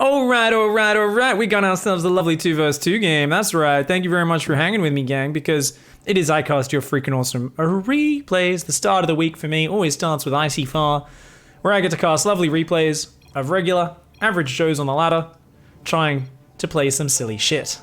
Alright. We got ourselves a lovely 2 vs 2 game. That's right. Thank you very much for hanging with me, gang, because it is Icyfar, your freaking awesome replays. The start of the week for me always starts with Icyfar, where I get to cast lovely replays of regular, average shows on the ladder, trying to play some silly shit.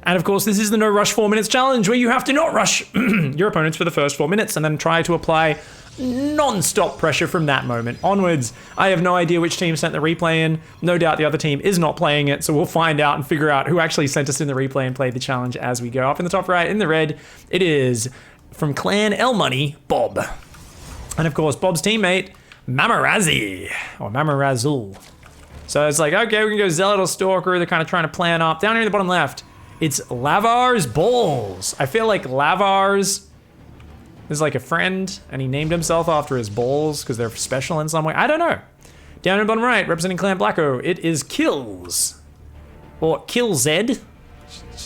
And of course, this is the no rush 4 minutes challenge, where you have to not rush your opponents for the first 4 minutes and then try to apply non-stop pressure from that moment onwards. I have no idea which team sent the replay in. No doubt the other team is not playing it, so we'll find out and figure out who actually sent us in the replay and played the challenge as we go. Up in the top right, in the red, it is from Clan L Money, Bob. And of course, Bob's teammate, Mamarazzi, or Mamarazul. So it's like, okay, we can go Zealot or Stalker. They're kind of trying to plan up. Down here in the bottom left, it's Lavar's Balls. I feel like Lavar's is like a friend, and he named himself after his balls because they're special in some way. I don't know. Down in the bottom right, representing Clan Blacko, it is Kills. Or Kill Z,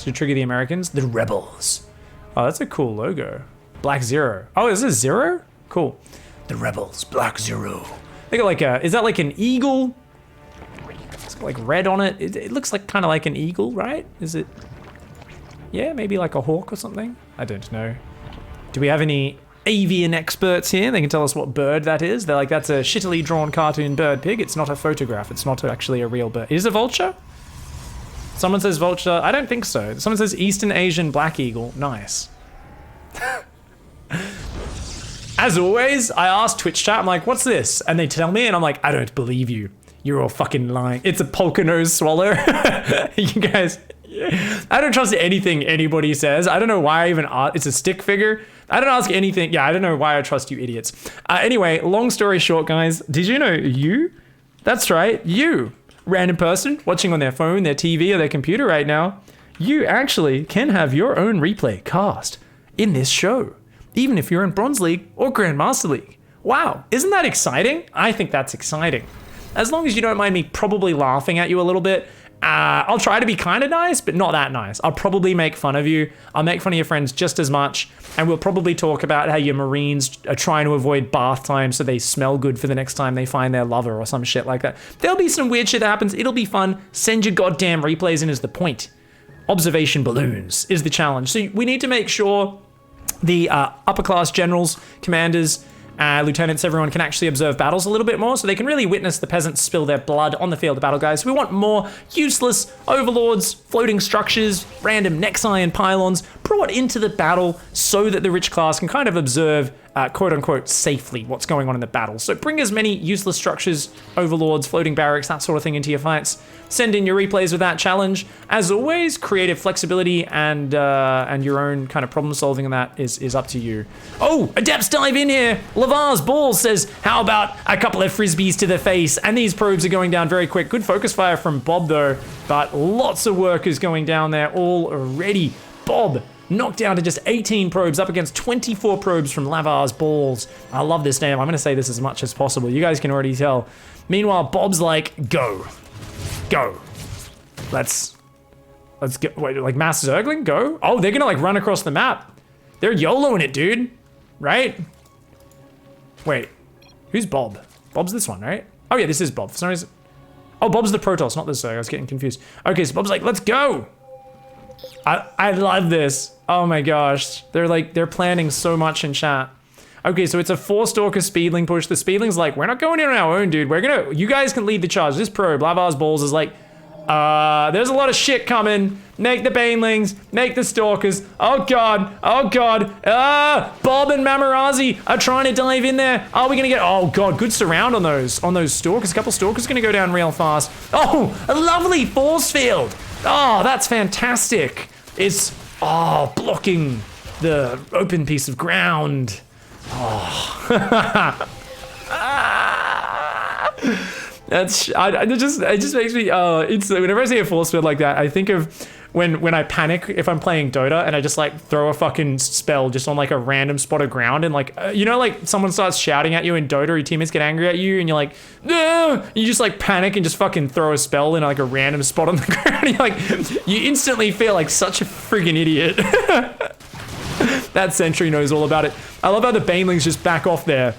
to trigger the Americans, the Rebels. Oh, that's a cool logo. Black Zero. Oh, is this Zero? Cool. The Rebels, Black Zero. They got like a, is that like an eagle? It's got like red on it. It looks like kind of like an eagle, right? Is it? Yeah, maybe like a hawk or something. I don't know. Do we have any avian experts here? They can tell us what bird that is. They're like, that's a shittily drawn cartoon bird pig. It's not a photograph. It's not actually a real bird. Is it a vulture? Someone says vulture. I don't think so. Someone says Eastern Asian black eagle. Nice. As always, I ask Twitch chat, I'm like, what's this? And they tell me, and I'm like, I don't believe you. You're all fucking lying. It's a polka nose swallow. You guys, I don't trust anything anybody says. I don't know why I even ask. It's a stick figure. I don't ask anything. Yeah, I don't know why I trust you idiots. Anyway, long story short, guys, did you know you? That's right, you. Random person watching on their phone, their TV, or their computer right now. You actually can have your own replay cast in this show, even if you're in Bronze League or Grandmaster League. Wow, isn't that exciting? I think that's exciting. As long as you don't mind me probably laughing at you a little bit, I'll try to be kind of nice, but not that nice. I'll probably make fun of you. I'll make fun of your friends just as much. And we'll probably talk about how your Marines are trying to avoid bath time so they smell good for the next time they find their lover or some shit like that. There'll be some weird shit that happens. It'll be fun. Send your goddamn replays in is the point. Observation balloons is the challenge. So we need to make sure the upper class generals, commanders, lieutenants, everyone can actually observe battles a little bit more so they can really witness the peasants spill their blood on the field of battle, guys. We want more useless overlords, floating structures, random Nexi and pylons brought into the battle so that the rich class can kind of observe, quote unquote, safely what's going on in the battle. So bring as many useless structures, overlords, floating barracks, that sort of thing into your fights. Send in your replays with that challenge. As always, creative flexibility and your own kind of problem solving, and that is up to you. Oh, Adepts dive in here. Lavar's Balls says, how about a couple of frisbees to the face? And these probes are going down very quick. Good focus fire from Bob though, but lots of workers going down there already. Bob knocked down to just 18 probes up against 24 probes from Lavar's Balls. I love this name. I'm gonna say this as much as possible. You guys can already tell. Meanwhile, Bob's like, go. Let's get, wait, like mass zergling, go? Oh, they're gonna like run across the map. They're YOLOing it, dude, right? Wait, who's Bob? Bob's this one, right? Oh yeah, this is Bob. For some reason, oh, Bob's the Protoss, not the Zerg. I was getting confused. Okay, so Bob's like, let's go. I love this. Oh my gosh, they're planning so much in chat. Okay, so it's a 4-stalker speedling push. The speedling's like, we're not going in on our own, dude. You guys can lead the charge. This probe, Lavar's Balls, is like, there's a lot of shit coming. Make the banelings, make the stalkers. Oh god, Bob and Mamarazzi are trying to dive in there. Are we gonna get, oh god, good surround on those stalkers. A couple stalkers gonna go down real fast. Oh, a lovely force field. Oh, that's fantastic. It's, blocking the open piece of ground. Oh. It just makes me, whenever I see a force field like that, I think of when I panic if I'm playing Dota and I just like throw a fucking spell just on like a random spot of ground and like, you know, like someone starts shouting at you in Dota, your teammates get angry at you and you're like, no, you just like panic and just fucking throw a spell in like a random spot on the ground. You're like, you instantly feel like such a friggin' idiot. That sentry knows all about it. I love how the banelings just back off there.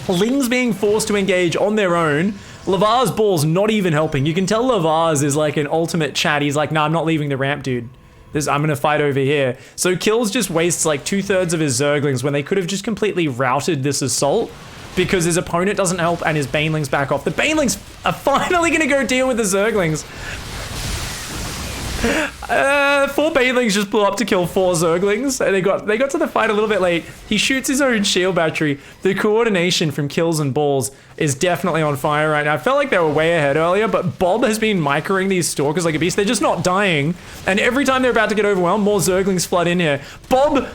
Lings being forced to engage on their own Lavar's balls not even helping. You can tell Lavar's is like an ultimate chat. He's like, nah, I'm not leaving the ramp, dude. I'm gonna fight over here. So Kills just wastes like 2/3 of his Zerglings when they could have just completely routed this assault because his opponent doesn't help and his Banelings back off. The Banelings are finally gonna go deal with the Zerglings. 4 Banelings just blew up to kill 4 Zerglings. And they got to the fight a little bit late. He shoots his own shield battery. The coordination from Kills and Balls is definitely on fire right now. I felt like they were way ahead earlier, but Bob has been microing these Stalkers like a beast. They're just not dying. And every time they're about to get overwhelmed, more Zerglings flood in here. Bob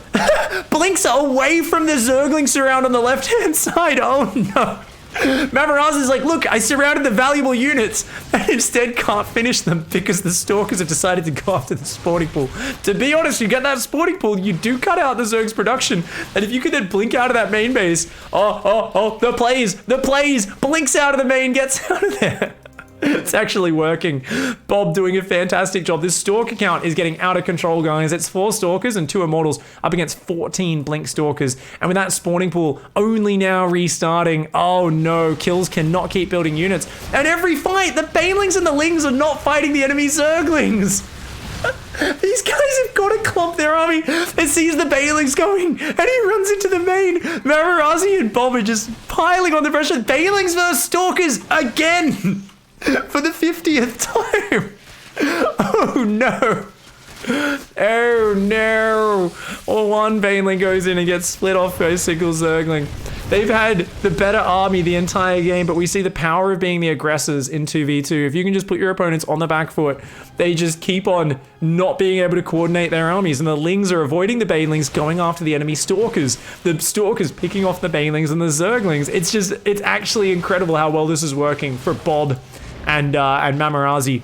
blinks away from the Zergling surround on the left-hand side. Oh no. Mamaraz is like, look, I surrounded the valuable units and instead can't finish them because the Stalkers have decided to go after the spawning pool. To be honest, you get that spawning pool, you do cut out the Zerg's production. And if you could then blink out of that main base, the plays, blinks out of the main, gets out of there. It's actually working. Bob doing a fantastic job. This Stalker count is getting out of control, guys. It's 4 Stalkers and 2 Immortals up against 14 Blink Stalkers. And with that spawning pool only now restarting, oh no, Kills cannot keep building units. And every fight, the Banelings and the Lings are not fighting the enemy Zerglings. These guys have got to clump their army and sees the Banelings going, and he runs into the main. Mamarazzi and Bob are just piling on the pressure. Banelings versus Stalkers again. For the 50th time. Oh no. Oh no. Or one Baneling goes in and gets split off by a single Zergling. They've had the better army the entire game, but we see the power of being the aggressors in 2v2. If you can just put your opponents on the back foot, they just keep on not being able to coordinate their armies, and the Lings are avoiding the Banelings, going after the enemy Stalkers. The Stalkers picking off the Banelings and the Zerglings. It's actually incredible how well this is working for Bob and Mamarazzi.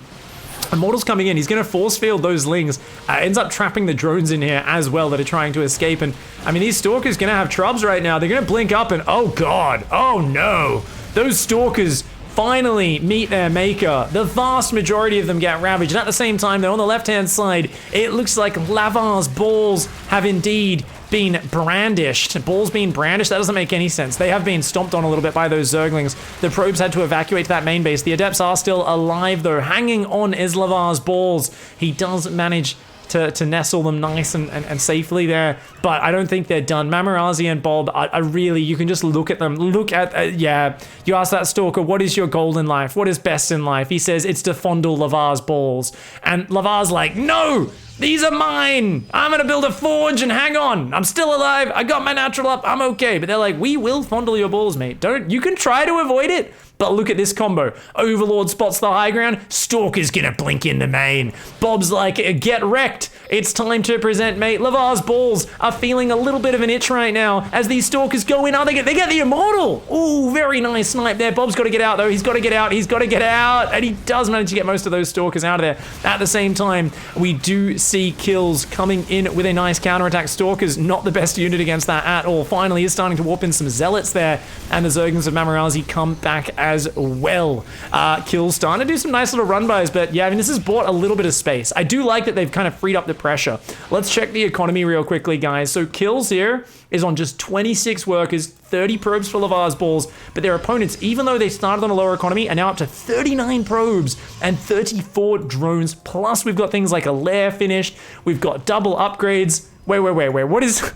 Immortal's coming in. He's going to force field those Lings. Ends up trapping the drones in here as well that are trying to escape. And I mean, these Stalkers going to have trubs right now. They're going to blink up and oh god, oh no. Those Stalkers finally meet their maker. The vast majority of them get ravaged. And at the same time, though, on the left-hand side, it looks like Lavar's balls have indeed been brandished. Balls being brandished, that doesn't make any sense. They have been stomped on a little bit by those Zerglings. The probes had to evacuate to that main base. The Adepts are still alive though. Hanging on is Lavar's balls. He does manage to nestle them nice and safely there, but I don't think they're done. Mamarazzi and Bob are really, you can just look at them. Look at, yeah, you ask that Stalker, what is your goal in life? What is best in life? He says, it's to fondle Lavar's balls. And Lavar's like, no! These are mine! I'm gonna build a forge and hang on! I'm still alive, I got my natural up, I'm okay. But they're like, we will fondle your balls, mate. You can try to avoid it, but look at this combo. Overlord spots the high ground, Stalker's gonna blink in the main. Bob's like, get wrecked. It's time to present, mate. Lavar's balls are feeling a little bit of an itch right now as these Stalkers go in. Oh, they get the Immortal! Ooh, very nice snipe there. Bob's gotta get out though. He's gotta get out, and he does manage to get most of those Stalkers out of there. At the same time, we do see Kills coming in with a nice counterattack. Stalkers, not the best unit against that at all. Finally, he's starting to warp in some Zealots there, and the Zerglings of Mamarazzi come back as well. Kills starting to do some nice little run-bys, but yeah, I mean, this has bought a little bit of space. I do like that they've kind of freed up the pressure. Let's check the economy real quickly, guys. So Kills here is on just 26 workers, 30 probes for Lavar's balls, but their opponents, even though they started on a lower economy, are now up to 39 probes and 34 drones. Plus, we've got things like a lair finished. We've got double upgrades. Wait, what is...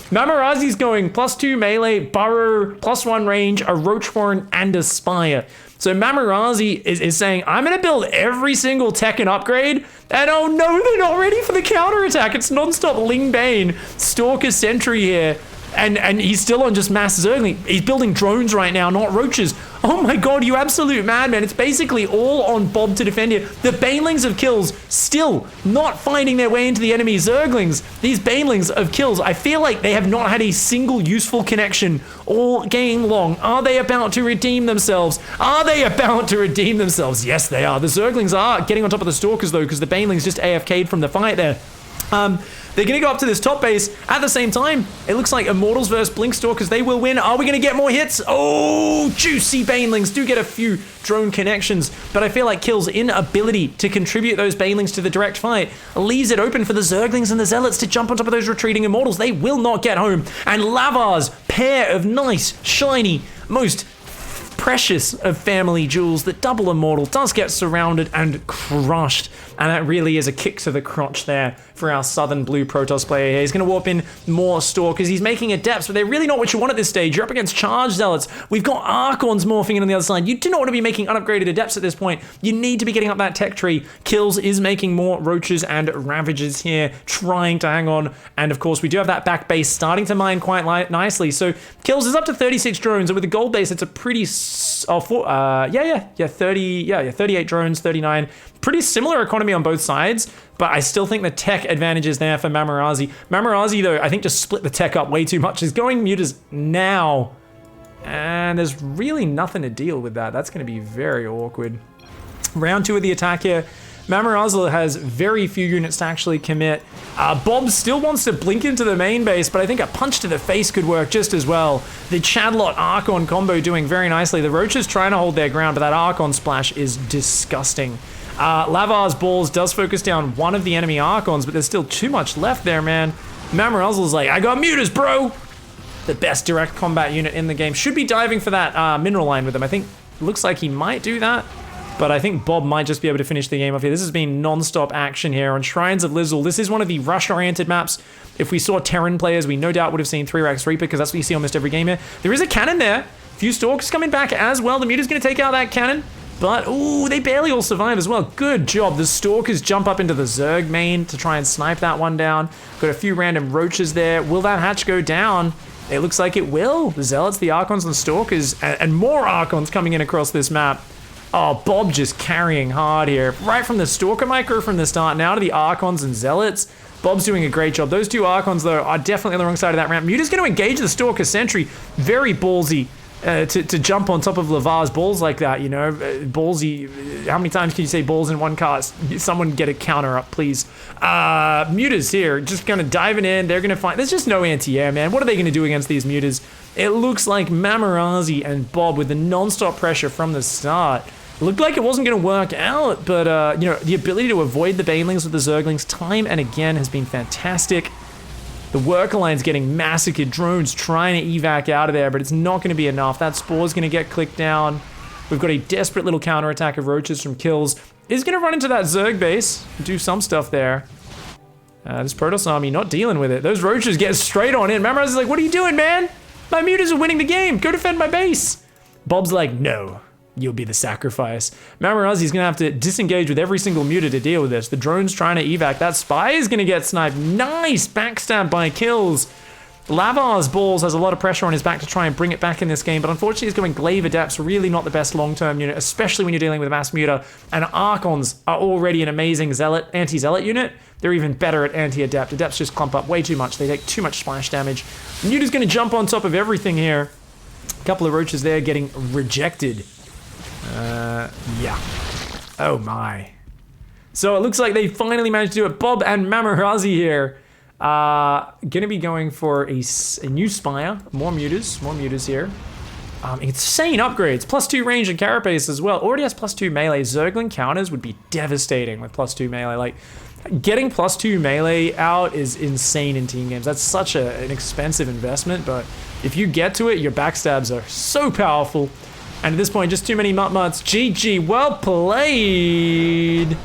Mamarazzi's going +2 melee, burrow, +1 range, a roachhorn, and a spire. So Mamarazzi is saying, I'm going to build every single tech and upgrade, and oh no, they're not ready for the counterattack. It's non-stop Ling Bane, Stalker Sentry here, and he's still on just mass Zergling. He's building drones right now, not roaches. Oh my god, you absolute madman. It's basically all on Bob to defend here. The Banelings of Kills still not finding their way into the enemy Zerglings. These Banelings of Kills, I feel like they have not had a single useful connection all game long. Are they about to redeem themselves? Are they about to redeem themselves? Yes, they are. The Zerglings are getting on top of the Stalkers though, because the Banelings just AFK'd from the fight there. They're going to go up to this top base. At the same time, it looks like Immortals versus Blink Stalkers, they will win. Are we going to get more hits? Oh, juicy Banelings do get a few drone connections, but I feel like Kill's inability to contribute those Banelings to the direct fight leaves it open for the Zerglings and the Zealots to jump on top of those retreating Immortals. They will not get home. And Lavar's pair of nice, shiny, most precious of family jewels, the double immortal does get surrounded and crushed. And that really is a kick to the crotch there for our Southern Blue Protoss player here. He's going to warp in more Stalkers. He's making Adepts, but they're really not what you want at this stage. You're up against Charge Zealots. We've got Archons morphing in on the other side. You do not want to be making unupgraded Adepts at this point. You need to be getting up that tech tree. Kills is making more Roaches and Ravagers here, trying to hang on. And of course, we do have that back base starting to mine quite nicely. So Kills is up to 36 drones, and with the gold base, it's a pretty 38 drones, 39. Pretty similar economy on both sides, but I still think the tech advantage is there for Mamarazzi. Mamarazzi, though, I think just split the tech up way too much. He's going mutas now, and there's really nothing to deal with that. That's going to be very awkward. Round 2 of the attack here. Mamarazzi has very few units to actually commit. Bob still wants to blink into the main base, but I think a punch to the face could work just as well. The Chadlot Archon combo doing very nicely. The Roaches trying to hold their ground, but that Archon splash is disgusting. Lavar's balls does focus down one of the enemy Archons, but there's still too much left there, man. Mamarazzi's like, I got mutas, bro! The best direct combat unit in the game. Should be diving for that mineral line with him. I think, looks like he might do that. But I think Bob might just be able to finish the game off here. This has been non-stop action here on Shrines of Lizzle. This is one of the rush-oriented maps. If we saw Terran players, we no doubt would have seen 3-Rax Reaper, because that's what you see almost every game here. There is a cannon there. A few Stalkers coming back as well. The muta's going to take out that cannon. But, ooh, they barely all survive as well. Good job. The Stalkers jump up into the Zerg main to try and snipe that one down. Got a few random Roaches there. Will that hatch go down? It looks like it will. The Zealots, the Archons, and Stalkers, and more Archons coming in across this map. Oh, Bob just carrying hard here. Right from the Stalker micro from the start, now to the Archons and Zealots. Bob's doing a great job. Those two Archons, though, are definitely on the wrong side of that ramp. Muta's going to engage the Stalker Sentry. Very ballsy to jump on top of Lavar's balls like that, you know. Ballsy. How many times can you say balls in one cast? Someone get a counter up, please. Mutas here, just kind of diving in. They're going to find... There's just no anti-air, man. What are they going to do against these Mutas? It looks like Mamarazzi and Bob with the non-stop pressure from the start. Looked like it wasn't going to work out, but, you know, the ability to avoid the Banelings with the Zerglings time and again has been fantastic. The Worker line's getting massacred. Drones trying to evac out of there, but it's not going to be enough. That Spore's going to get clicked down. We've got a desperate little counterattack of Roaches from Kills. Is going to run into that Zerg base, do some stuff there. This Protoss army not dealing with it. Those Roaches get straight on in. Mamarazzi's like, what are you doing, man? My mutas are winning the game. Go defend my base. Bob's like, no. You'll be the sacrifice. Mamarazzi's gonna have to disengage with every single muta to deal with this. The drone's trying to evac. That spy is gonna get sniped. Nice backstab by Kills. Lavar's balls has a lot of pressure on his back to try and bring it back in this game, but unfortunately he's going Glaive Adepts, really not the best long-term unit, especially when you're dealing with a mass muta. And Archons are already an amazing Zealot, anti-Zealot unit. They're even better at anti-Adept. Adepts just clump up way too much. They take too much splash damage. Muta's gonna jump on top of everything here. A couple of Roaches there getting rejected. Yeah. Oh my. So it looks like they finally managed to do it. Bob and Mamarazzi here. Gonna be going for a new Spire. More mutas here. Insane upgrades. +2 range and carapace as well. Already has +2 melee. Zergling counters would be devastating with +2 melee. Like, getting +2 melee out is insane in team games. That's such an expensive investment, but if you get to it, your backstabs are so powerful. And at this point, just too many mutts. GG, well played.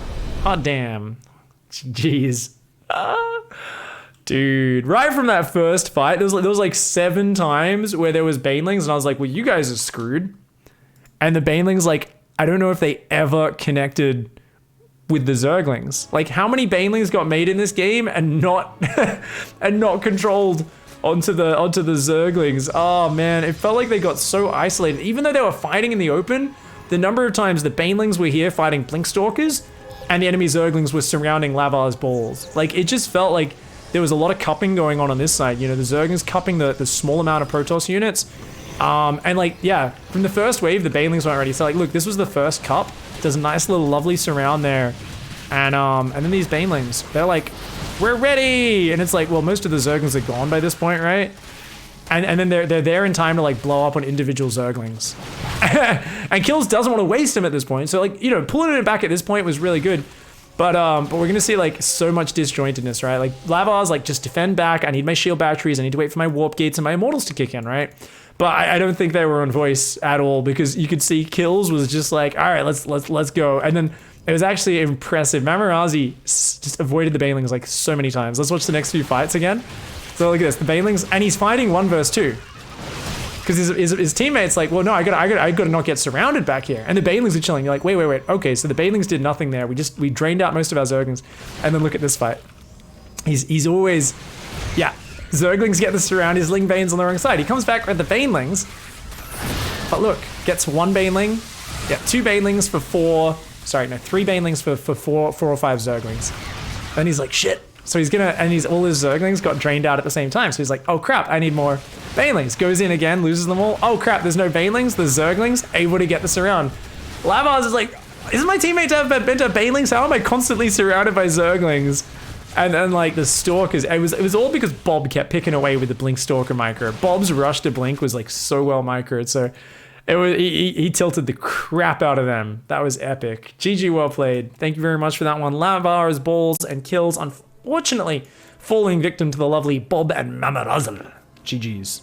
Hot damn. Jeez. Dude, right from that first fight, there was like 7 times where there was Banelings, and I was like, well, you guys are screwed. And the Banelings, like, I don't know if they ever connected with the Zerglings. Like, how many Banelings got made in this game and not and not controlled onto the Zerglings? Oh man, it felt like they got so isolated. Even though they were fighting in the open, the number of times the Banelings were here fighting Blinkstalkers and the enemy Zerglings were surrounding Lavar's balls. Like, it just felt like there was a lot of cupping going on this side. You know, the Zerglings cupping the small amount of Protoss units. And like, yeah, from the first wave, the Banelings weren't ready. So like, look, this was the first cup. There's a nice little lovely surround there. And then these Banelings, they're like, we're ready! And it's like, well, most of the Zerglings are gone by this point, right? And then they're there in time to like blow up on individual Zerglings. And Kills doesn't want to waste them at this point. So like, you know, pulling it back at this point was really good. But we're gonna see like so much disjointedness, right? Like Lavar's like, just defend back. I need my shield batteries. I need to wait for my warp gates and my immortals to kick in, right? But I don't think they were on voice at all, because you could see Kills was just like, all right, let's go. And then it was actually impressive. Mamarazzi just avoided the Banelings like so many times. Let's watch the next few fights again. So look at this, the Banelings, and he's fighting 1 versus 2. Because his teammates like, well, no, I gotta not get surrounded back here. And the Banelings are chilling. You're like, wait. Okay, so the Banelings did nothing there. We drained out most of our Zerglings. And then look at this fight. He's always, yeah. Zerglings get the surround, his Ling Bane's on the wrong side. He comes back with the Banelings. But look, gets 1 Baneling. Yeah, 2 Banelings for 4. Sorry, no, 3 Banelings for 4 or 5 Zerglings. Then he's like, shit. So he's gonna, and all his Zerglings got drained out at the same time. So he's like, oh crap, I need more Banelings. Goes in again, loses them all. Oh crap, there's no Banelings, there's Zerglings, able to get the surround. Lavars is like, isn't my teammate to have Banelings? How am I constantly surrounded by Zerglings? And then like the Stalkers, it was all because Bob kept picking away with the Blink Stalker micro. Bob's rush to Blink was like so well microed, so it was, he tilted the crap out of them. That was epic. GG, well played. Thank you very much for that one. Lavars, balls, and kills. Unfortunately, falling victim to the lovely Bob and Mamarazl. GG's.